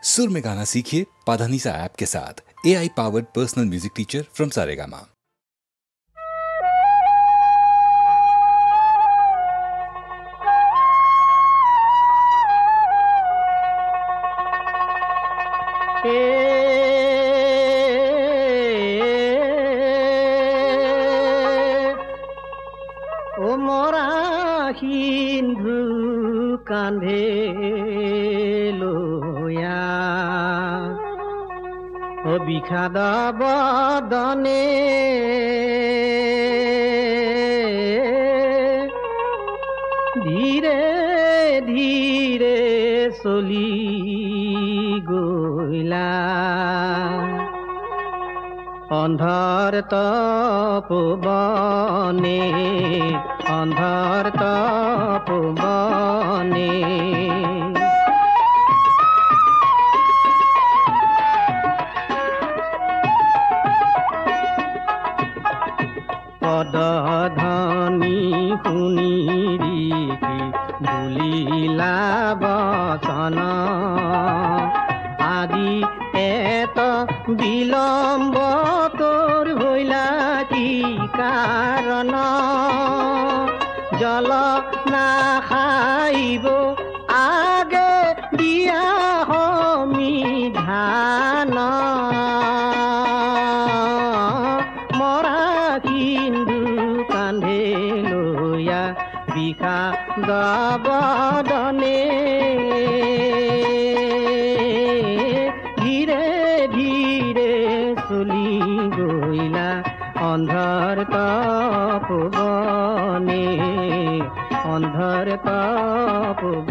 सुर में गाना सीखिए पाधानीसा ऐप के साथ। AI powered personal music teacher from Saregama. ओ मोरा हिंदू कांधे लोया ओ बिखाद बदने धीरे धीरे चली गइला अंधार तपबने अंधार तपबने पदधनी शुनिरी बुलिला बचन आदि एत विलम्ब तोर भइला की कारण जल नाखाइब आगे दिया हमी ধান मरा हिंदू कांधे लोया बिखा बदने चली गइला अंधार तपबने अंधार तपबने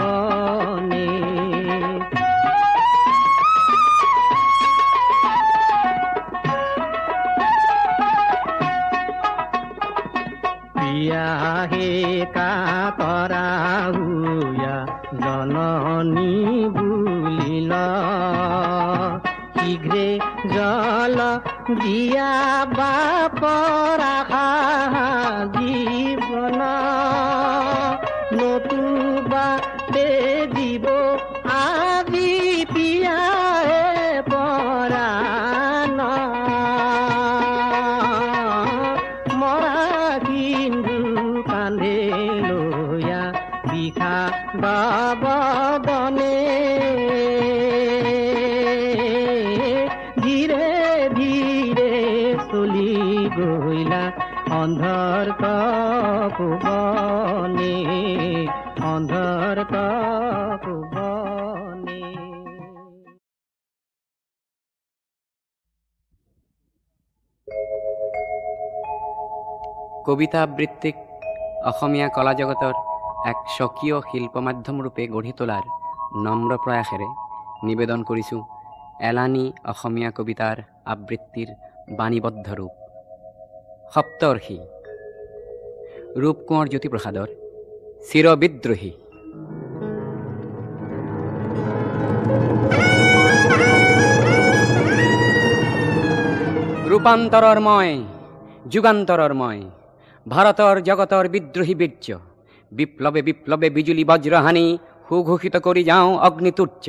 पिया हे का तराहुया जननी बुलिला शीघ्रे जल दिया बाप राखा जीवन नतुबा दे দিব আজি পিয়াহে পরাণ মরা হিন্দু কান্ধে লয়া বিখা বাবদনে চলি গইলা अंधार तपबने अंधार तपबने কবিতা আবৃত্তিক অসমীয়া কলা জগতৰ এক স্বকীয় শিল্প মাধ্যম ৰূপে গঢ়ি তোলাৰ নম্ৰ প্ৰয়াসেৰে নিবেদন কৰিছোঁ এলানি অসমীয়া কবিতাৰ আবৃত্তিৰ বাণীবদ্ধ ৰূপ সপ্তৰ্ষি ৰূপ কোঁৱৰ জ্যোতিপ্ৰসাদৰ চিৰবিদ্ৰোহী। ৰূপান্তৰৰ মই যুগান্তৰৰ মই ভাৰতৰ জগতৰ বিদ্ৰোহী বীৰ্য বিপ্লৱে বিপ্লৱে বিজুলী বজ্ৰহানি সুঘোষিত কৰি যাওঁ অগ্নিতুৰ্য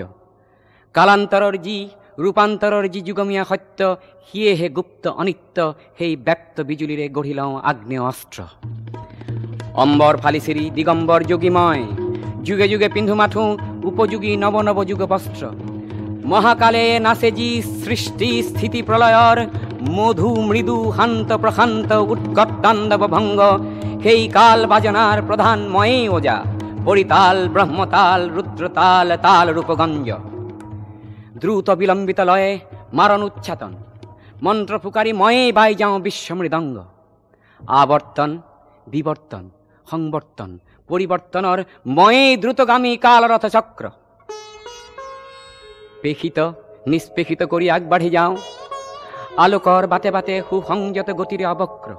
কালান্তৰৰ যি ৰূপান্তৰৰ যি যুগমীয়া সত্য সিয়েহে গুপ্ত অনিত্য সেই ব্যক্ত বিজুলীৰে গঢ়ি লওঁ আগ্নেয় অস্ত্ৰ অম্বৰ ফালিচিৰি দিগম্বৰ যোগী মই যুগে যুগে পিন্ধো মাথো উপযোগী নৱ নৱ যুগ বস্ত্ৰ মহাকালে নাচে যি সৃষ্টি স্থিতি প্ৰলয়ৰ মধু মৃদু শান্ত প্ৰশান্ত উৎকট তাণ্ডৱ ভংগ সেই কাল বাজনাৰ প্ৰধান ময়ে ওজা পৰিতাল ব্ৰহ্মতাল ৰুদ্ৰতাল তাল ৰূপগঞ্জ দ্রুত বিলম্বিত লয়ে মারণ উচ্ছাতন মন্ত্র ফুকারি ময়ে বাই যাও বিশ্ব মৃদঙ্গ আবর্তন বিবর্তন সংবর্তন পরিবর্তনের ময়ে দ্রুতগামী কালরথ চক্র পেখিত নিষ্পেষিত করি আগবাঢ়ি যাও আলোকৰ বাতে বাতে সুসংযত গতিৰে অবক্ৰ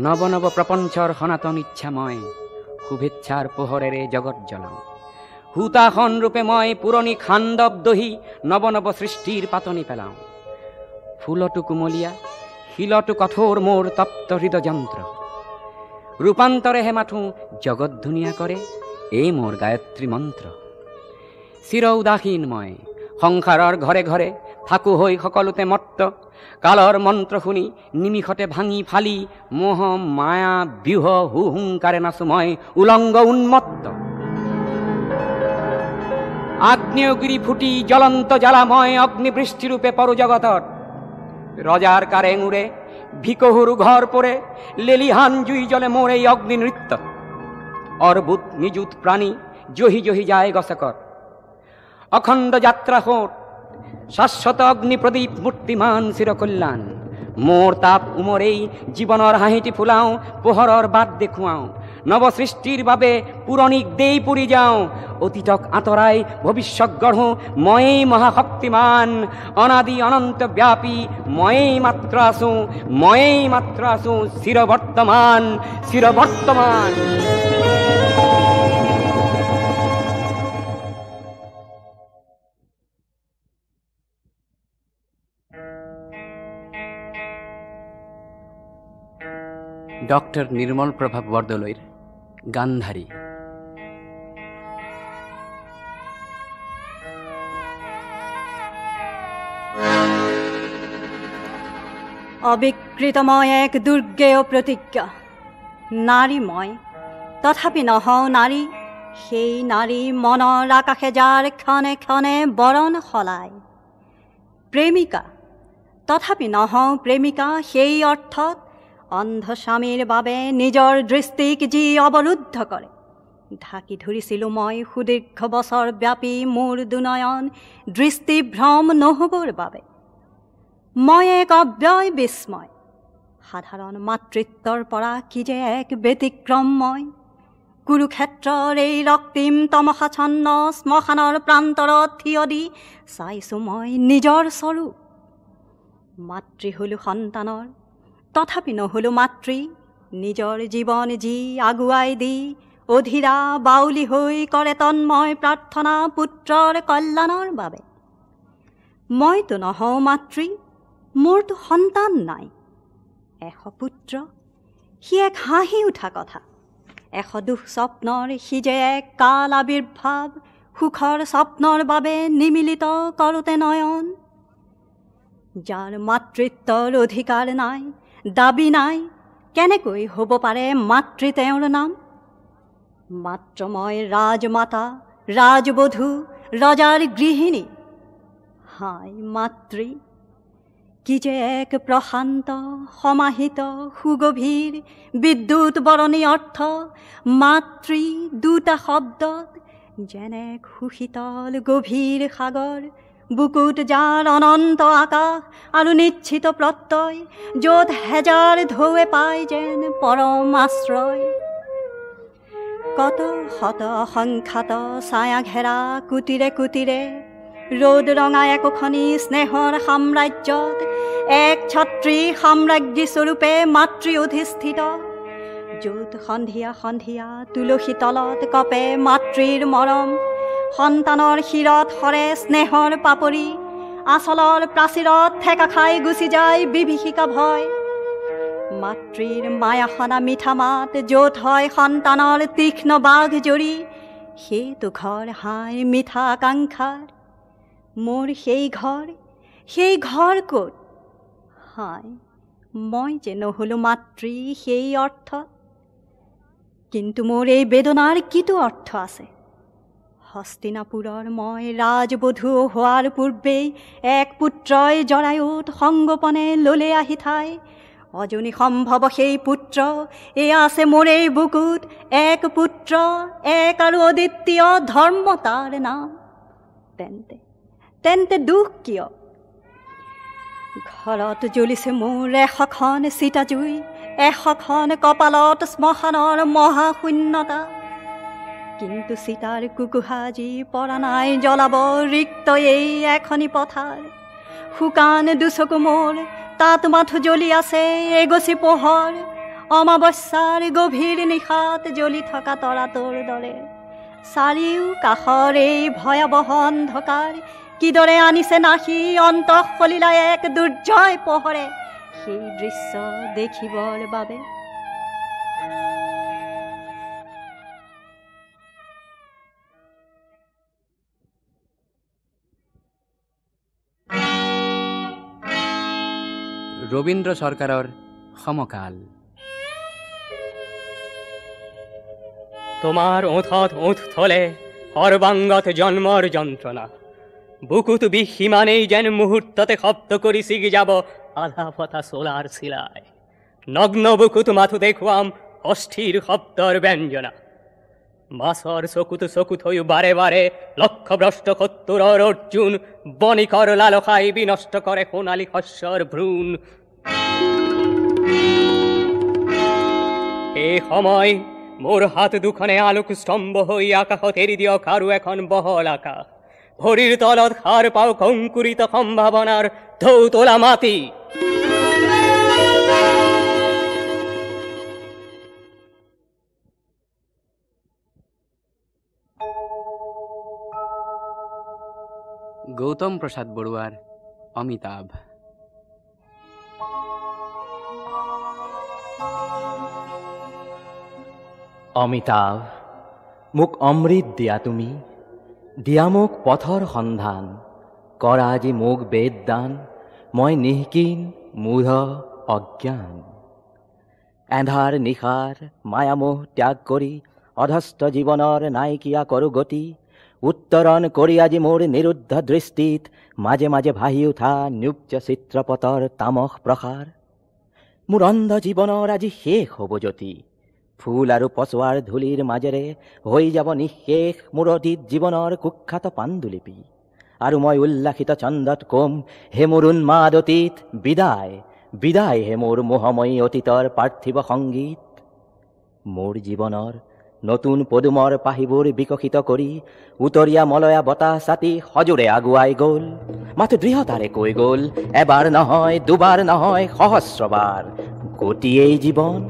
নৱ নৱ প্ৰপঞ্চৰ সনাতন ইচ্ছাময় শুভেচ্ছাৰ পোহৰেৰে জগত জ্বলাও হুতাখন ৰূপে মই পুৰণি খাণ্ডৱ দহি নৱ নৱ সৃষ্টিৰ পাতনি পেলাওঁ ফুলটো কুমলীয়া শিলটো কঠোৰ মোৰ তপ্ত হৃদযন্ত্ৰ ৰূপান্তৰেহে মাথো জগত ধুনীয়া কৰে এই মোৰ গায়ত্ৰী মন্ত্ৰ চিৰ উদাসীন মই সংসাৰৰ ঘৰে ঘৰে থাকো হৈ সকলোতে মত্ত, কালৰ মন্ত্ৰ শুনি নিমিষতে ভাঙি ফালি মোহ মায়া ব্যূহ হুহুংকাৰে নাচো মই উলংগ উন্মত্ত। আগ্নেয়গিরি ফুটি জ্বলন্ত জ্বালাময় অগ্নিবৃষ্টিরূপে পরজগতত, রজার কারেং উড়ে ভিকহুরু ঘর পরে লেলিহান জুই জলে মোর এই অগ্নি নৃত্য। অর্বুত নিযুত প্রাণী জহি জহি যায় গছকর, অখণ্ড যাত্রা হোট শাশ্বত অগ্নি প্রদীপ মূর্তিমান চিরকল্যাণ। মোর তাপ উমরেই জীবনৰ হাঁহিটি ফুলাও, পোহৰৰ বাট দেখুৱাওঁ, নৱসৃষ্টিৰ বাবে পুৰণিক দেই পুৰি যাওঁ। অতীতক আঁতৰাই ভৱিষ্যত গঢ়ো, ময়েই মহাশক্তিমান, অনাদি অনন্ত ব্যাপী ময়েই মাত্ৰ আছো, ময়েই মাত্ৰ আছো চিৰবৰ্তমান, চিৰবৰ্তমান। ডক্টৰ নিৰ্মল প্ৰভা বৰদলৈৰ গান্ধাৰী। অবিকৃতময় এক দুৰ্গেয় প্ৰতিজ্ঞা, নাৰীময় তথাপি নহও নাৰী, সেই নাৰী মনৰ আকাশে যাৰ ক্ষণে ক্ষণে বৰণ সলায়। প্ৰেমিকা তথাপি নহও প্ৰেমিকা, সেই অৰ্থত অন্ধ স্বামীৰ বাবে নিজৰ দৃষ্টিক যি অৱৰুদ্ধ কৰে। ঢাকি ধৰিছিলোঁ মই সুদীৰ্ঘ বছৰ ব্যাপী মোৰ দুনয়ন দৃষ্টিভ্ৰম নহ'বৰ বাবে। মই এক অব্যয় বিস্ময়, সাধাৰণ মাতৃত্বৰ পৰা কি যে এক ব্যতিক্ৰম মই। কুৰুক্ষেত্ৰৰ এই ৰক্তিম তমসাচ্ছন্ন শ্মশানৰ প্ৰান্তৰত থিয় দি চাইছোঁ মই নিজৰ স্বৰূপ। মাতৃ হলোঁ সন্তানৰ, তথাপি নহ'লো মাতৃ, নিজৰ জীৱন যি আগুৱাই দি অধীৰা বাউলী হৈ কৰে তন্ময় প্ৰাৰ্থনা পুত্ৰৰ কল্যাণৰ বাবে। মইতো নহওঁ মাতৃ, মোৰতো সন্তান নাই। এশ পুত্ৰ সি এক হাঁহি উঠা কথা, এশ দুঃস্বপ্নৰ সি যে এক কাল আবিৰ্ভাৱ, সুখৰ স্বপ্নৰ বাবে নিমিলিত কৰোঁতে নয়ন। যাৰ মাতৃত্বৰ অধিকাৰ নাই, দাবী নাই, কেনেকৈ হ'ব পাৰে মাতৃ তেওঁৰ নাম? মাত্ৰ মই ৰাজমাতা, ৰাজবধূ, ৰজাৰ গৃহিণী। হায় মাতৃ, কি যে এক প্ৰশান্ত সমাহিত সুগভীৰ বিদ্যুৎ বৰণী অৰ্থ মাতৃ দুটা শব্দত, যেনে এক সুশীতল গভীৰ সাগৰ, বুকুত যাৰ অনন্ত আকাশ আৰু নিশ্চিত প্ৰত্যয়, য'ত হেজাৰ ঢৌৱে পায় যেন পৰম আশ্ৰয়। কত শত অসংখ্যাত ছায়া ঘেৰা কুটিৰে কুটিৰে ৰ'দ ৰঙা একোখনি স্নেহৰ সাম্ৰাজ্যত এক ছত্ৰী সাম্ৰাজ্ঞী স্বৰূপে মাতৃ অধিষ্ঠিত, য'ত সন্ধিয়া সন্ধিয়া তুলসী তলত কপে মাতৃৰ মৰম, সন্তানৰ শিৰত সৰে স্নেহৰ পাপৰি, আচলৰ প্ৰাচীৰত ঠেকা খাই গুচি যায় বিভীষিকা ভয়। মাতৃৰ মায়াসনা মিঠা মাত, য'ত হয় সন্তানৰ তীক্ষ্ণ বাঘ জৰি, সেইটো ঘৰ হাই মিঠা আকাংক্ষাৰ। মোৰ সেই ঘৰ ক'ত? হায়, মই যে নহ'লো মাতৃ সেই অৰ্থত। কিন্তু মোৰ এই বেদনাৰ কিটো অৰ্থ আছে? হস্তিনাপুৰৰ মই ৰাজবধূ হোৱাৰ পূৰ্বেই এক পুত্ৰই জৰায়ুত সংগোপনে ল'লে আহি ঠাই। অজনী সম্ভৱ সেই পুত্ৰ এয়া আছে মোৰ এই বুকুত, এক পুত্ৰ, এক আৰু অদ্বিতীয় ধৰ্ম তাৰ নাম। তেন্তে দুখ কিয়? ঘৰত জ্বলিছে মোৰ এশখন চিতা জুই, এশখন কপালত শ্মশানৰ মহাশূন্যতা। কিন্তু চিতাৰ কুকুহা যি পৰা নাই জ্বলাব ৰিক্ত এই এখনি পথাৰ। শুকান দুচকু মোৰ, তাত মাথো জ্বলি আছে এগছি পোহৰ, অমাৱস্যাৰ গভীৰ নিশাত জ্বলি থকা তৰাটোৰ দৰে। চাৰিও কাষৰ এই ভয়াৱহ অন্ধকাৰ কিদৰে আনিছে নাহি অন্তঃসলিলা এক দুৰ্জয় পোহৰে সেই দৃশ্য দেখিবৰ বাবে। ৰবীন্দ্ৰ সৰকাৰৰ সমকাল। তোমাৰ ওঁথত ওঁথ থলে সৰ্বাঙ্গত জন্মৰ যন্ত্ৰণা, বুকুত বিহিমানেই যেন মুহূৰ্ততে শব্দ কৰি ছিগি যাব আধা ফটা চোলাৰ চিলাই। নগ্ন বুকুত মাথো দেখুৱাম অস্থিৰ শব্দৰ ব্যঞ্জনা। মাছৰ চকুত চকুত হৈ বাৰে বাৰে লক্ষ্যভ্ৰষ্ট শত্ৰুৰৰ অৰ্জুন, বণিকৰ লালসাই বিনষ্ট কৰে সোণালী শস্যৰ ভ্ৰূণ। এই সময় মোৰ হাত দুখনে আলোক স্তম্ভ হৈ আকাশত এৰি দিয়ক আৰু এখন বহল আকাশ। ভৰিৰ তলত সাৰ পাওঁ কংকুৰিত সম্ভাৱনাৰ ঢৌ তোলা মাটি। গৌতম প্ৰসাদ বৰুৱাৰ অমিতাভ। অমিতাভ, মোক অমৃত দিয়া তুমি, দিয়া মোক পথৰ সন্ধান, কৰা আজি মোক বেদদান, মই নিঃকিন মূঢ় অজ্ঞান। এন্ধাৰ নিশাৰ মায়ামোহ ত্যাগ কৰি অধস্থ জীৱনৰ নাইকিয়া কৰোঁ গতি, উত্তৰণ কৰি আজি মোৰ নিৰুদ্ধ দৃষ্টিত মাজে মাজে ভাহি উঠা নিউজ চিত্ৰপটৰ তামস প্ৰসাৰ। মোৰ অন্ধ জীৱনৰ আজি শেষ হ'ব জ্যোতি, ফুল আৰু পচোৱাৰ ধূলিৰ মাজেৰে হৈ যাব নিঃশেষ মোৰ অতীত জীৱনৰ কুখ্যাত পাণ্ডুলিপি। আৰু মই উল্লাসিত ছন্দত কম, হে মোৰ উন্মাদ অতীত বিদায়, বিদায় হে মোৰ মোহময়ী অতীতৰ পাৰ্থিৱ সংগীত। মোৰ জীৱনৰ নতুন পদুমৰ পাহিবোৰ বিকশিত কৰি উতৰীয়া মলয়া বতাহ ছাতি সজোৰে আগুৱাই গ'ল, মাথো দৃঢ়তাৰে কৈ গ'ল, এবাৰ নহয় দুবাৰ নহয় সহস্ৰবাৰ, গতিয়েই জীৱন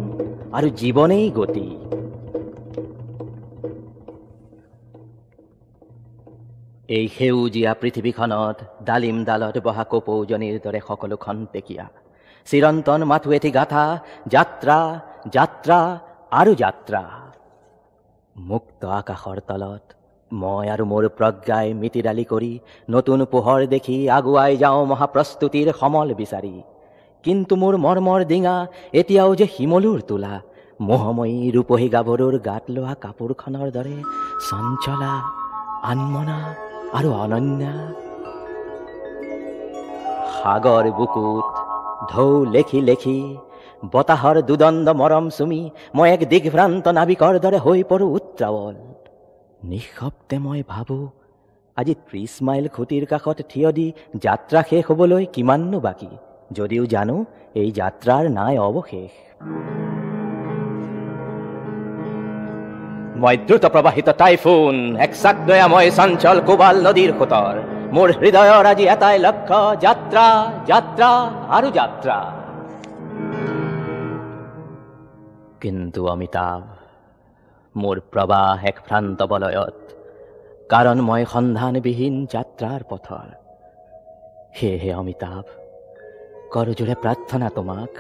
আৰু জীৱনেই গতি। এই সেউজীয়া পৃথিৱীখনত ডালিম ডালত বহা কপৌজনীৰ দৰে সকলো খন্তেকীয়া চিৰন্তন মাথো এটি গাথা, যাত্ৰা যাত্ৰা আৰু যাত্ৰা। মুক্ত আকাশৰ তলত মই আৰু মোৰ প্ৰজ্ঞাই মিতিৰালি কৰি নতুন পোহৰ দেখি আগুৱাই যাওঁ মহাপ্ৰস্তুতিৰ সমল বিচাৰি। কিন্তু মোৰ মৰ্মৰ ডিঙা এতিয়াও যে শিমলুৰ তোলা, মোহময়ী ৰূপহী গাভৰুৰ গাত লোৱা কাপোৰখনৰ দৰে চঞ্চলা, আনমনা আৰু অনন্যা। সাগৰ বুকুত ঢৌ লেখি লেখি বতাহৰ দুদণ্ড মৰম চুমি মই এক দিগ্ভ্ৰান্ত নাবিকৰ দৰে হৈ পৰোঁ উত্ৰাৱল। নিঃশব্দে মই ভাবোঁ, আজি ৩০ মাইল খুঁটিৰ কাষত থিয় দি যাত্ৰা শেষ হ'বলৈ কিমাননো বাকী, যদিও জানো এই যাত্ৰাৰ নাই অৱশেষ। মই দ্ৰুত প্ৰবাহিত টাইফুন, এক চাকদয়াময় চঞ্চল কোবাল নদীৰ সোঁতৰ। মোৰ হৃদয়ৰ আজি এটাই লক্ষ্য, যাত্ৰা যাত্ৰা আৰু যাত্ৰা। কিন্তু অমিতাভ, মোৰ প্ৰবাহ এক ভ্ৰান্ত বলয়ত, কাৰণ মই সন্ধানবিহীন যাত্ৰাৰ পথৰ। সেয়েহে অমিতাভ, কৰজোৰে প্ৰাৰ্থনা তোমাক,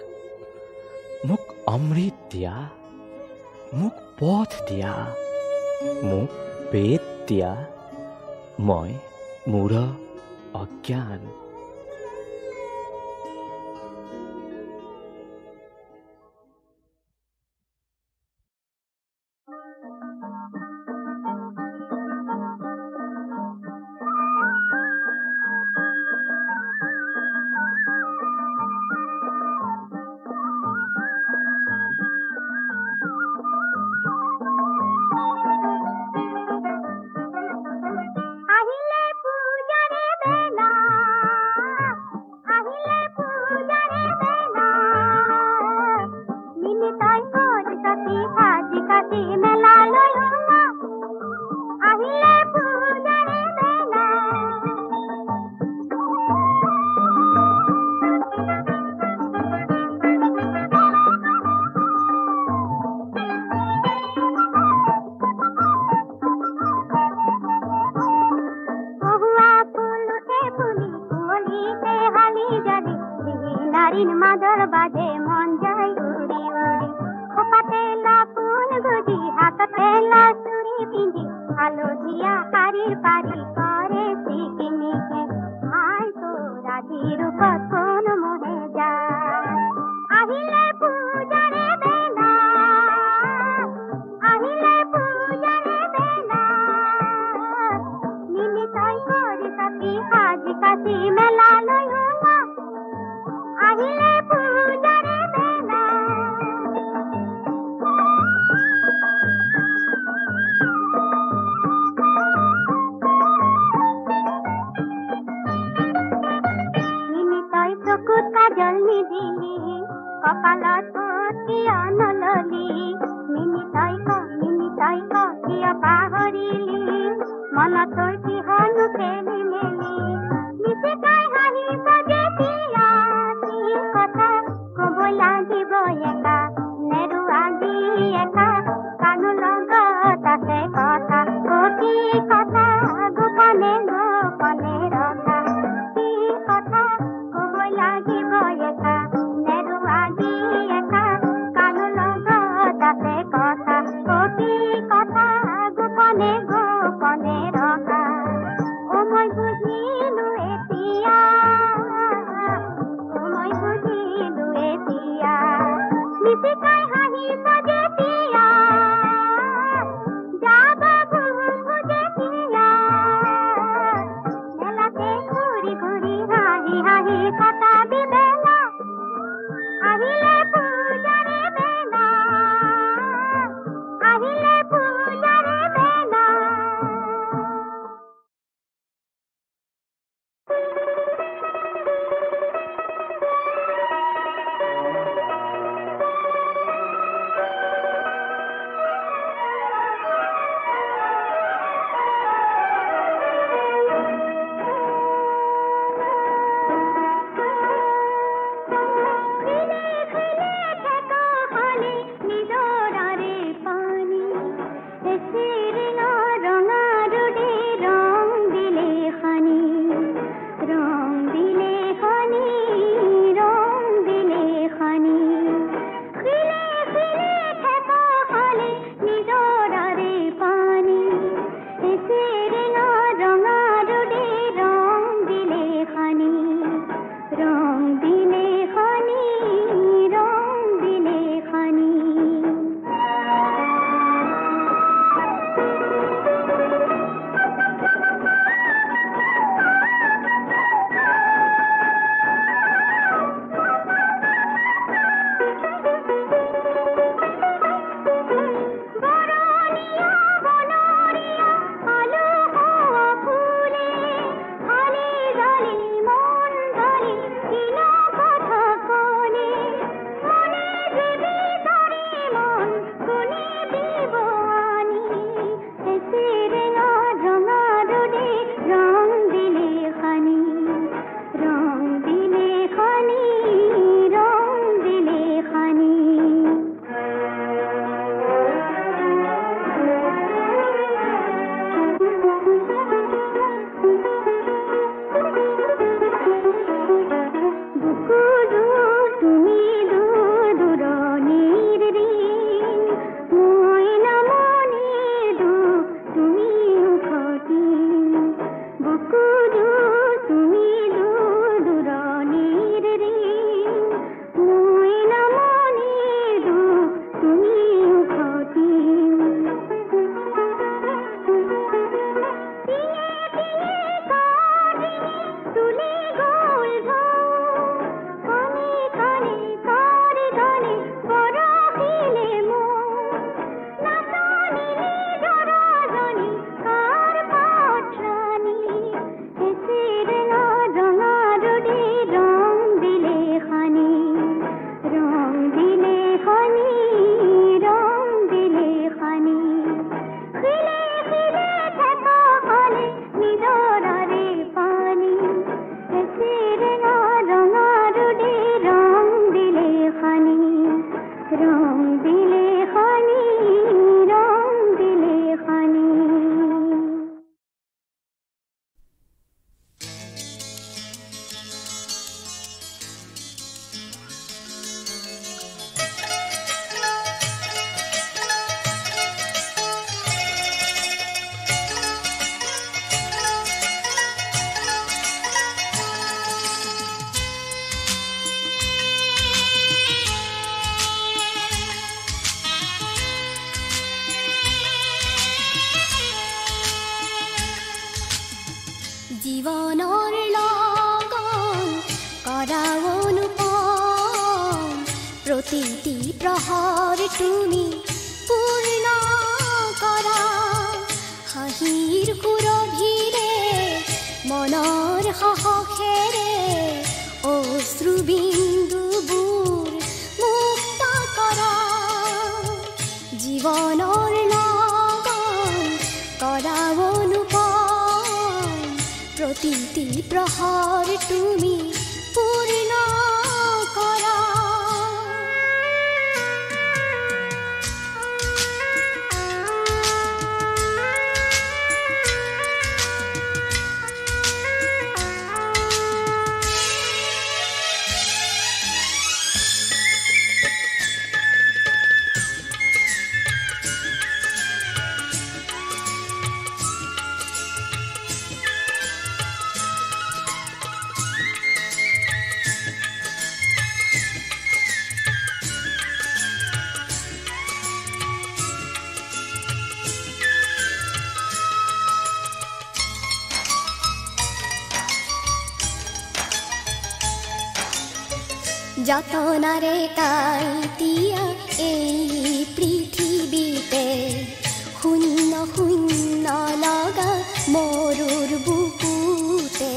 মোক অমৃত দিয়া, মোক পথ দিয়া, মোক বেদ দিয়া, মই মূঢ় অজ্ঞান। রূপ কোন মোহে যায়। অম্বুবাচী মেলালৈ ওলা আহিলে পূজাৰে বেলা নিমিতই চকুত কাজল নিদিলি কপালত কিয় নললি নিমিতই ক কিয় পাহৰিলি মনত তোৰ কিহনো খেলি মেলি নিচিতাই হাঁহিব যেতিয়া কি কথা ক'ব লাগিব একা নেৰু আজি একা কাণো লগত আছে কথা কি কথা গোপনে গোপনে ৰখা কি কথা ক'ব লাগিব একা নেৰু আজি একা কাণো লগত আছে কথা কি কথা গোপনে গোপনে ৰখা মই বুজি প্ৰতিটি প্ৰহৰ তুমি পূৰ্ণ কৰা হাঁহিৰ সুৰভিৰে মনৰ সাহসেৰে অশ্ৰুবিন্দুবোৰ মুক্ত কৰা জীৱনৰ লগন কৰা অনুপম প্ৰতিটি প্ৰহৰ তুমি পূৰ্ণ কৰা যতনাৰে কাইতিয়া এই পৃথিৱীতে শূন্য শূন্য লগা মৰুৰ বুকুতে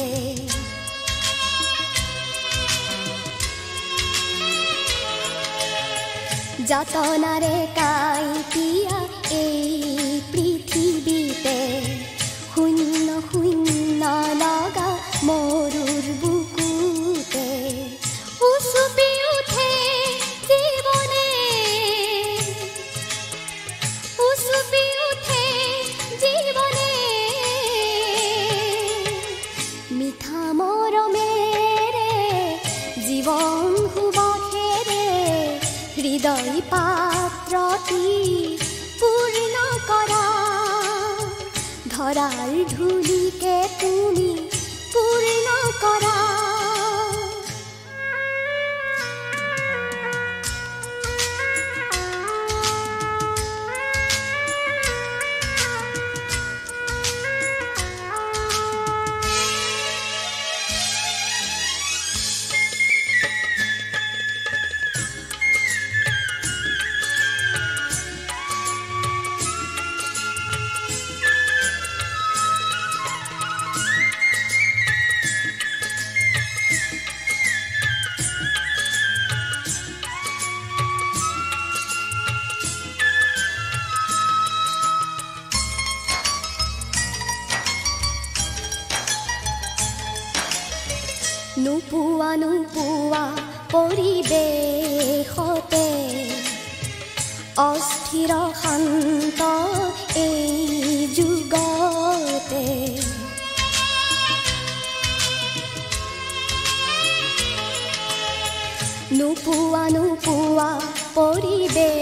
যতনাৰে কাইতিয়া এই পৃথিৱীতে শূন্য শূন্য লগা মৰুৰ বুকুতে উচুপি উঠে জীৱনে উচুপি উঠে জীৱনে মিঠা মৰমেৰে জীৱন সুবাসেৰে হৃদয় পাত্ৰটি পূৰ্ণ কৰা ধৰাৰ ধূলিকে তুমি পূৰ্ণ কৰা নোপোৱা নোপোৱা পৰিৱেশতে অস্থিৰ শান্ত এই যুগতে নোপোৱা নোপোৱা পৰিৱেশতে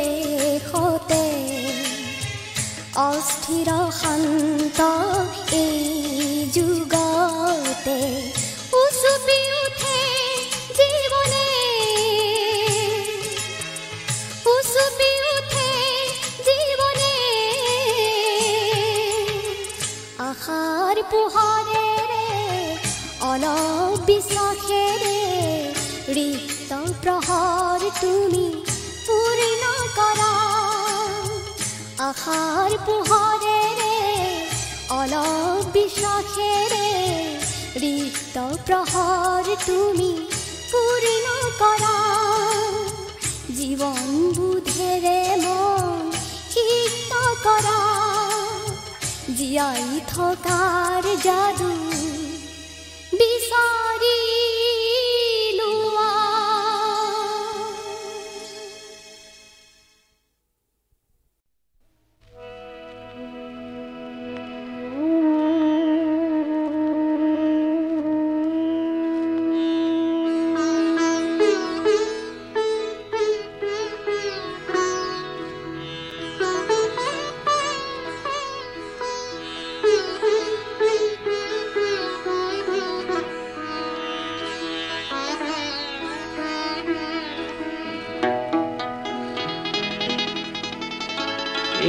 অস্থিৰ শান্ত এই যুগতে উচুপি উঠে জীৱনে উচুপি উঠে জীৱনে আশাৰ পোহৰেৰে অলপ বিশ্বাসেৰে ৰিক্ত প্ৰহৰ তুমি পূৰ্ণ কৰা আশাৰ পোহৰেৰে অলপ বিশ্বাসেৰে ৰিক্ত প্ৰহৰ তুমি পূৰ্ণ কৰা জীৱন বুধেৰে মন সিক্ত কৰা জীয়াই থকাৰ যাদু বিচাৰি লোৱা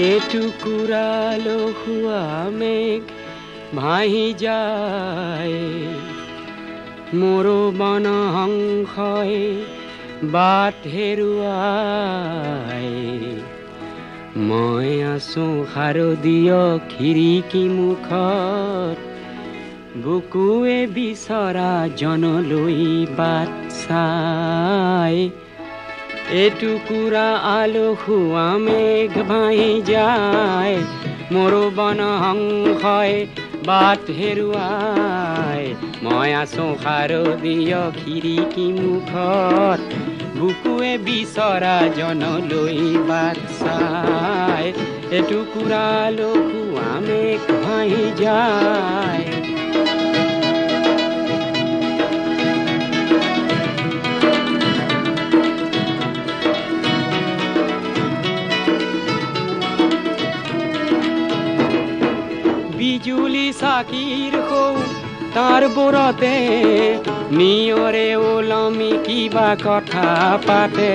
এটুকুৰা লহুৱা মেঘ ভাহি যায় মোৰো বনহংসই বাট হেৰুৱাই মই আছো শাৰদীয় খিৰিকী মুখত বুকুৱে বিচৰা জনলৈ বাট চাই এটুকুৰা আলসুৱা মেঘ ভাহি যায় মোৰ বনহংসই বাট হেৰুৱাই মই আছো শাৰদীয় খিৰিকী মুখত বুকুৱে বিচৰা জনলৈ বাট চাই এটুকুৰা আলসুৱা মেঘ ভাহি যায় বিজুলী চাকিৰ সৌ তাৰ বোৰতে নিয়ৰে ওলমি কিবা কথা পাতে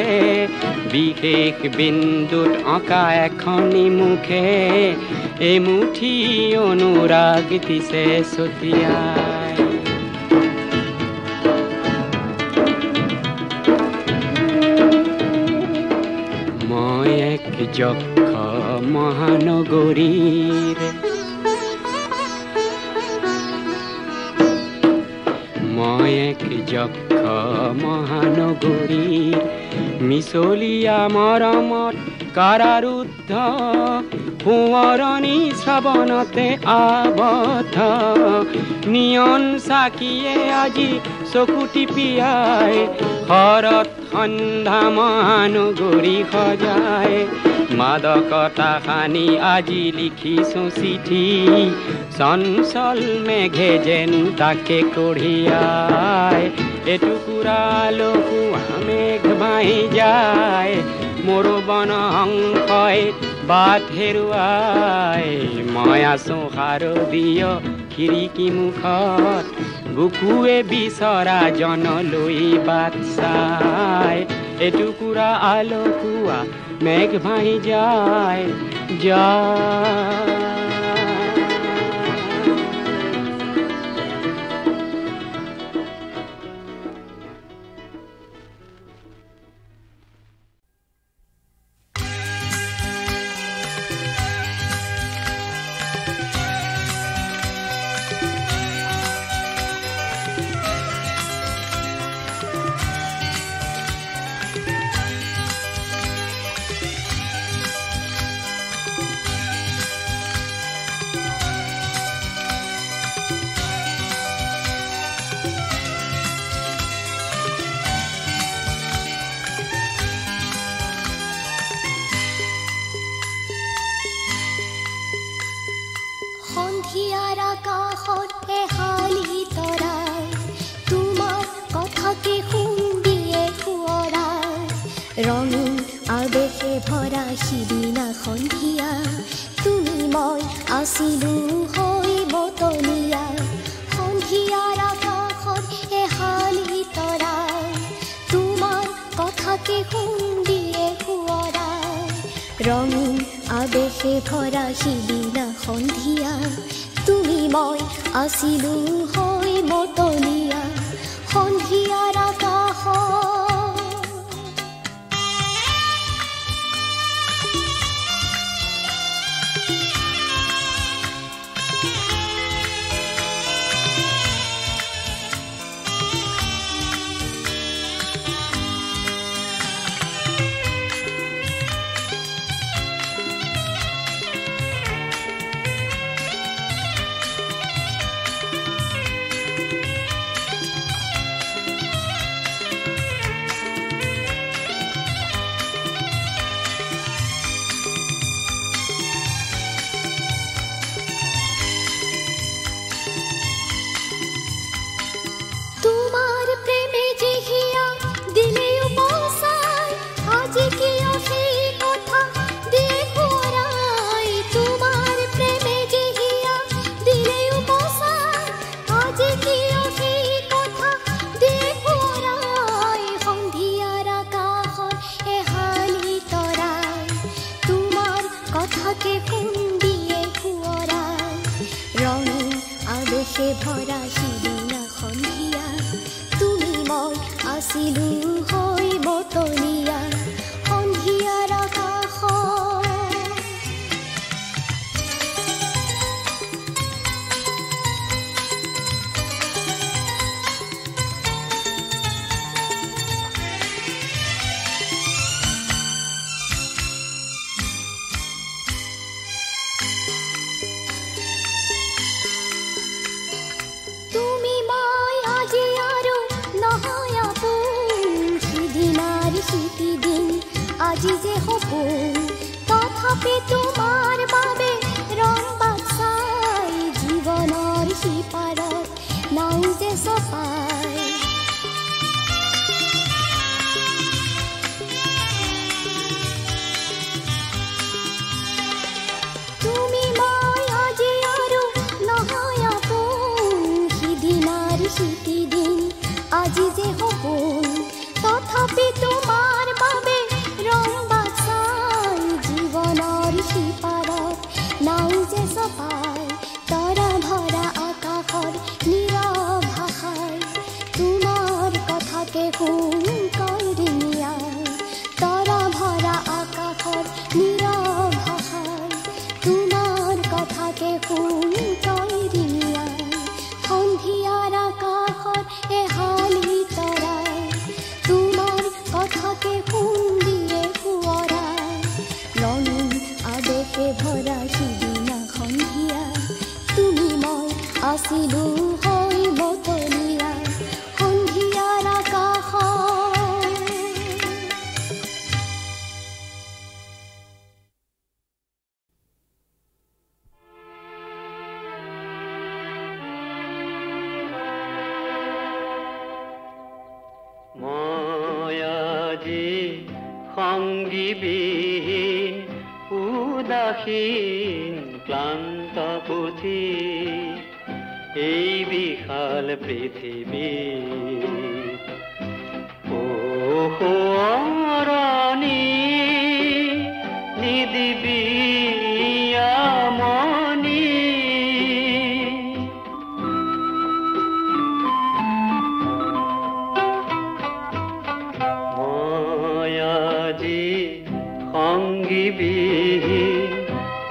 বিশেষ বিন্দুত অঁকা এখনি মুখে এমুঠি অনুৰাগ দিছে ছটিয়াই মই এক যক্ষ মহানগৰীৰ মই এক যক্ষ মহানগৰীৰ মিছলীয়া মৰমত কাৰাৰুদ্ধ সোঁৱৰণি শ্ৰাৱণতে আবদ্ধ নিয়ন চাকিয়ে আজি চকু টিপিয়াই শৰৎ সন্ধ্যা মহানগৰী সজায় মাদকতা সানি আজি লিখিছো চিঠি চঞ্চল মেঘে যেন তাকে কঢ়িয়াই এটুকুৰা আলসুৱা মেঘ ভাহি যায় মোৰ বনহংসই বাট হেৰুৱাই মই আছো শাৰদীয় খিৰিকী মুখত বুকুৱে বিচৰা জনলৈ বাট চাই এটুকুৰা আলসুৱা মেঘ ভাহি যায় সন্ধিয়াৰ আকাশত এহালি তৰাই তোমাৰ কথাকে শুনিয়ে শুৱৰাই ৰঙীন আৱেশে ভৰা সিদিনা সন্ধিয়া তুমি মই আছিলো হৈ মতলীয়া সন্ধিয়াৰ আকাশত এহালি তৰাই তোমাৰ কথাকে শুনিয়ে শুৱৰাই ৰঙীন আৱেশে ভৰা সিদিনা সন্ধিয়া তুমি মই আছিলো হৈ মতলীয়া সন্ধিয়াৰ আকাশত আকাশে ভৰা সিদিনা সন্ধিয়া তুমি মই আছিলো হৈ মতলীয়া সন্ধিয়াৰ আকাশত। তুমি মই আজি আৰু নহয় আপোন, সিদিনাৰ সিদিন আজি যে সপোন। তথাপি তোমাৰ বাবে ৰং বাছাই জীৱনৰ সিপাৰত নাও যে চপাই। তুমি মই আজি আৰু নহয় আপোন, সিদিনাৰ সিদিন আজি যে সপোন। তথাপি তোমাৰ বাবে ৰং বাছাই জীৱনৰ সিপাৰত নাও যে চপাই। তৰা ভৰা আকাশৰ নীৰৱ ভাষাই তোমাৰ কথাকে শুন কয় ৰিঙিয়াই। তৰা ভৰা আকাশৰ নীৰৱ ভাষাই তোমাৰ কথাকে শুন কয় ৰিঙিয়াই। সন্ধিয়াৰ আকাশত এহালি তৰাই তোমাৰ কথাকে শুন দিয়ে সোঁৱৰাই। ৰঙীন আৱেশে ভৰা সিদিনা সন্ধিয়া তুমি মই আছিলো হৈ মতলীয়া সন্ধিয়াৰ আকাশত। মই আজি সংগীবিহীন উদাসীন ক্লান্ত পুথি এই বিশাল পৃথিৱী। ও সোঁৱৰণি নিদিবি আমনি। মই আজি সংগীবিহীন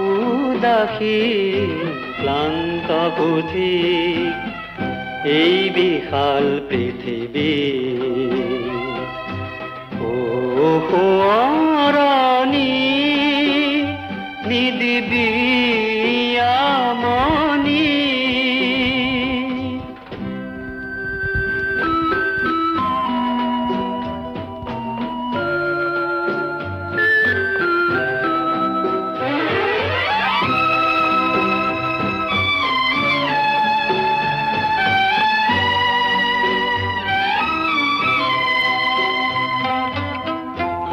উদাসীন ক্লান্ত বুদ্ধি এই বিশাল পৃথিৱী। ও সোঁৱৰণি নিদিবি আমনি।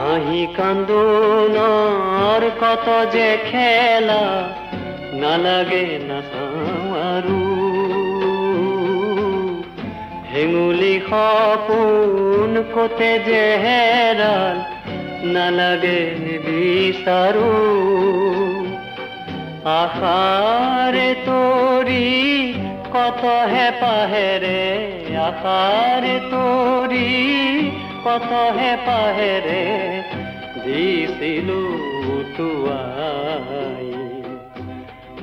হাঁহি কান্দোনৰ কত যে খেলা নালাগে নাচাওঁ আৰু। হেঙুলি সপোন কতে যে হেৰাল নালাগে নিবিচাৰো। আশাৰে তৰি কত হেঁপাহেৰে আশাৰে তৰি কত হেঁপাহেৰে দিছিলো উটুৱাই।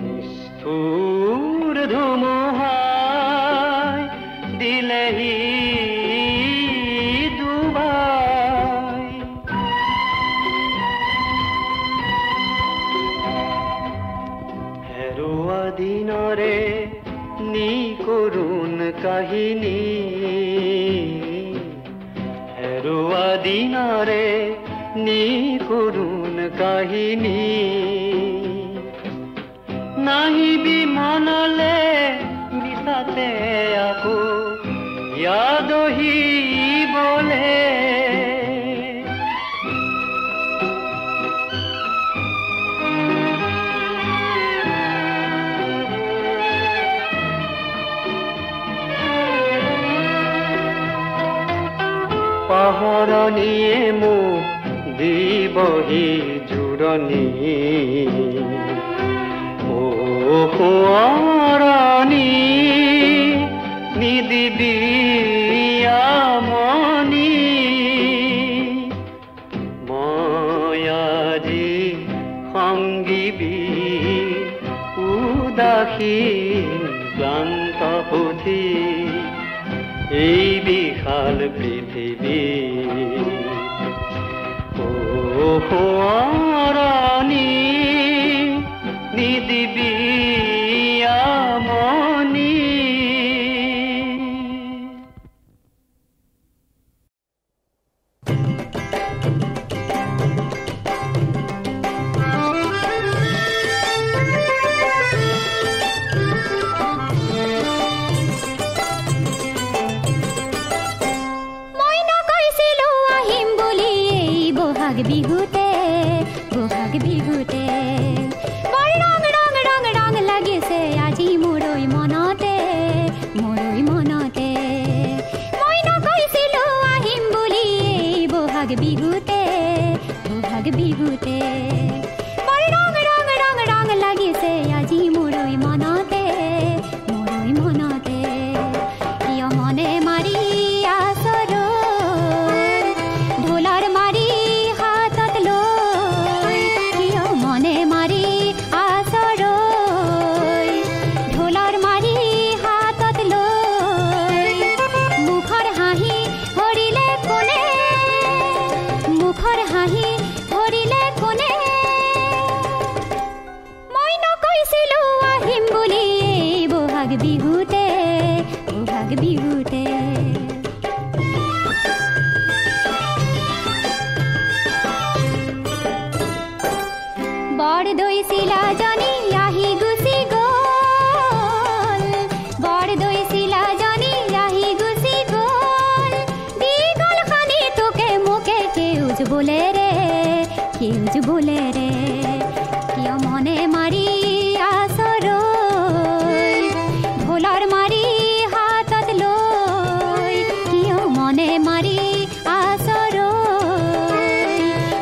নিষ্ঠুৰ ধুমুহাই দিলেহি ডুবাই। হেৰুৱা দিনৰে নিকৰুণ কাহিনী। হেৰুৱা দিনৰে নিকৰুণ কাহিনী। নাহিবি মনলে বিচাতে আকৌ ইয়াদ আহিবলে। পাহৰণিয়ে মোক দিবহি জোৰণি। ও সোঁৱৰণি নিদিবি আমনি। উদাসীন ক্লান্ত পুথি এই বিশাল পৃথিৱী সোঁৱৰণি নিদিবি আমনি। বিহুতে বহাগ বিহুতে বৰ ৰং ৰং ৰং ৰং লাগিছে আজি মোৰৈ মনতে মোৰৈ মনতে। মই নকৈছিলো আহিম বুলি বহাগ বিহুতে বহাগ বিহুতে বৰ ৰং ৰং ৰং ৰং লাগিছে আজি মোৰৈ মনতে মোৰৈ মনতে। কিয় মনে মাৰি আচৰ ঢোলাৰ মাৰি বিহুতে বহাগ বিহুতে। বৰ দৈ চিলা জনী আহি গুচি গ'ল বৰ দৈ চিলা জনী আহি গুচি গ'ল দীঘল খানি তোকে মোকে কেউজ বোলে ৰে কেউজ বোলে ৰে। কিয় মনে মাৰি আচৰ ঢোলাৰ মাৰি হাতত লৈ কিয় মনে মাৰি আচৰ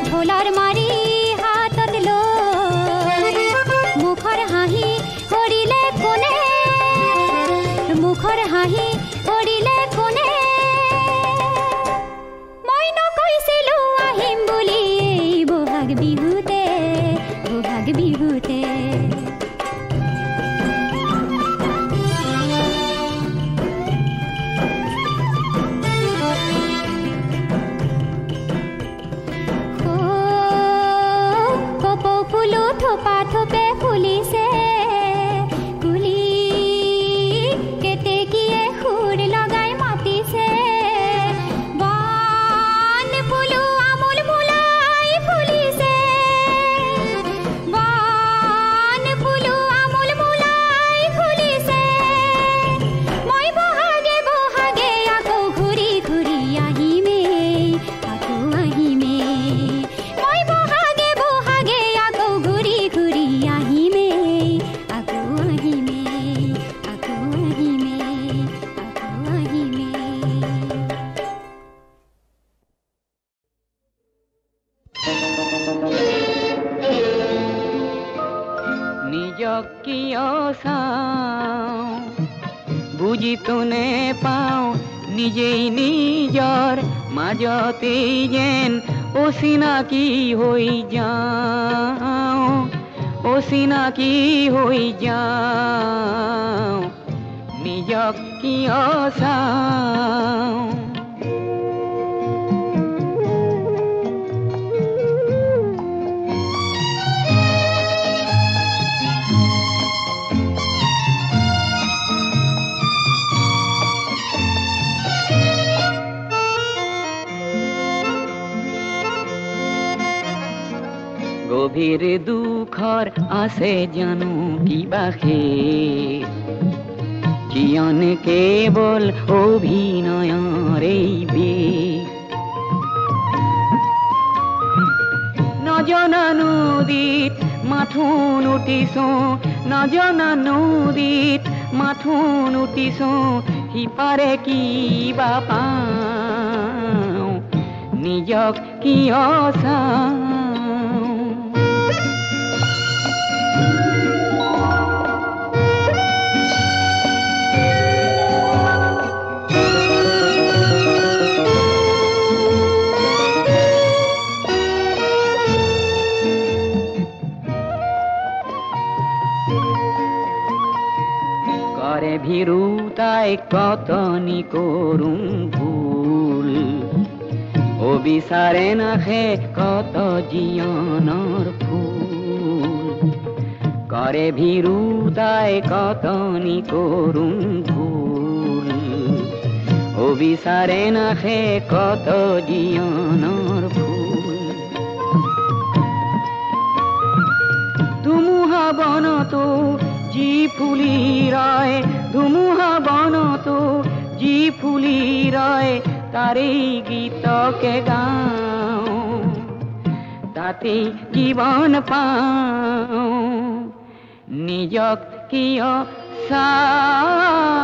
ঢোলাৰ মাৰি হাতত লৈ মুখৰ হাঁহি কৰিলে কোনে মুখৰ হাঁহি কৰিলে কোনে। মই নকৈছিলো আহিম বুলি বহাগ বিহুতে বহাগ বিহুতে। থোপা থোপে ফুলিছে কুলি কেতেকীয়ে সুৰ লগাই মাতিছে বন ফুলো আমোল মোলাই ফুলিছে বন ফুলো আমোল মোলাই ফুলিছে। মই বহাগে বহাগে আকৌ ঘূৰি ঘূৰি আহিমে আকৌ আহিমে। মই বহাগে বহাগে আকৌ ঘূৰি ঘূৰি আহিমে আকৌ আহিমে আকৌ আহিমে আকৌ আহিমে। নিজক কিয় চাওঁ বুজিতো নেপাওঁ নিজেই নিজৰ মাজতেই যেন অচিনাকি হৈ যাওঁ অচিনাকি হৈ যাওঁ নিজক কিয় চাওঁ। গভীৰ দুখৰ আছে জানো কিবা শেষ কিয়ন কেৱল অভিনয়ৰে বেশ। নজনা নদীত মাথোন উঠিছো নজনা নদীত মাথোন উঠিছো সিপাৰে কিবা পাওঁ নিজক কিয় চাওঁ। কতনি কৰুম ভুল অবিচাৰে নাখে কত জীয়নৰ ফুল কৰে ভীৰু তাই কতনি কৰুম ভুল অবিচাৰে নাখে কত জীয়নৰ ফুল ধুমুহা বনতো যি ফুলি ৰয় ধুমুহা বনতো যি ফুলি ৰয় তাৰে গীতকে গাওঁ তাতে জীৱন পাওঁ নিজক কিয় চাওঁ